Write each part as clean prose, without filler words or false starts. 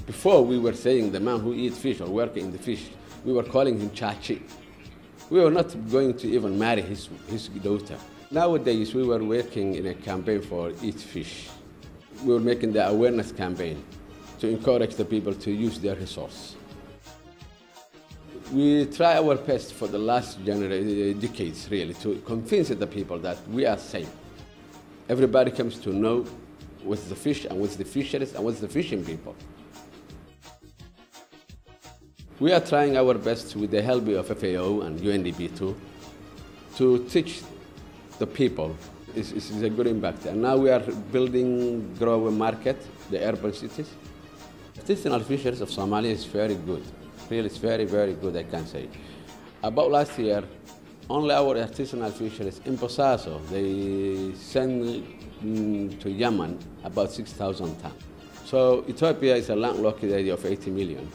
Before we were saying the man who eats fish or working in the fish, we were calling him Chachi. We were not going to even marry his daughter. Nowadays, we were working in a campaign for Eat Fish. We were making the awareness campaign to encourage the people to use their resource. We try our best for the last decades, really, to convince the people that we are safe. Everybody comes to know what's the fish and what's the fisheries and what's the fishing people. We are trying our best with the help of FAO and UNDP too, to teach the people. It's a good impact. And now we are building growing market, the urban cities. Artisanal fisheries of Somalia is very good. Really, it's very, very good, I can say. About last year, only our artisanal fisheries in Bosaso, they sent to Yemen about 6,000 tons. So Ethiopia is a landlocked area of 80 million.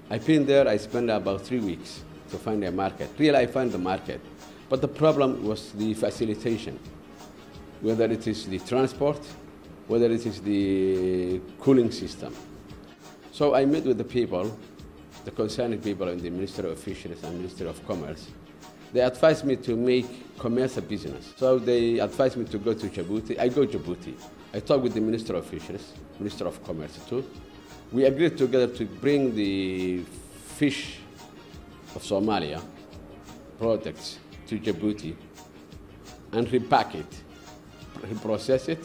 I've been there, I spent about 3 weeks to find a market. Really, I found the market. But the problem was the facilitation, whether it is the transport, whether it is the cooling system. So I met with the people, the concerned people in the Ministry of Fisheries and Ministry of Commerce. They advised me to make commerce a business. So they advised me to go to Djibouti. I go to Djibouti. I talked with the Minister of Fisheries, Minister of Commerce too. We agreed together to bring the fish of Somalia products to Djibouti and repack it, reprocess it,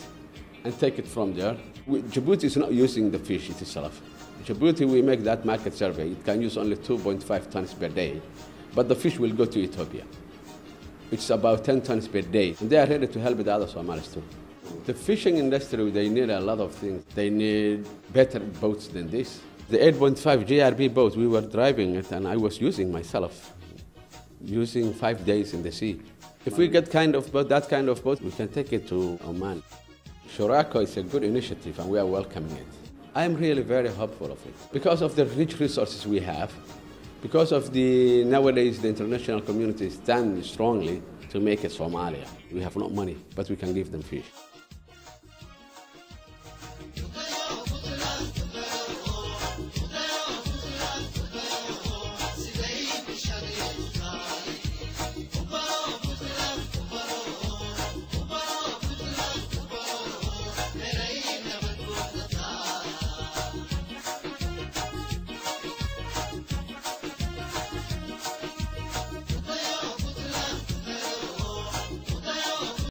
and take it from there. Djibouti is not using the fish itself. Djibouti, we make that market survey. It can use only 2.5 tons per day, but the fish will go to Ethiopia, which is about 10 tons per day. And they are ready to help the other Somalis too. The fishing industry, they need a lot of things. They need better boats than this. The 8.5 GRB boat, we were driving it, and I was using myself, using 5 days in the sea. If we get that kind of boat, we can take it to Oman. Shurako is a good initiative, and we are welcoming it. I am really very hopeful of it. Because of the rich resources we have, because of nowadays the international community stands strongly to make it Somalia. We have no money, but we can give them fish.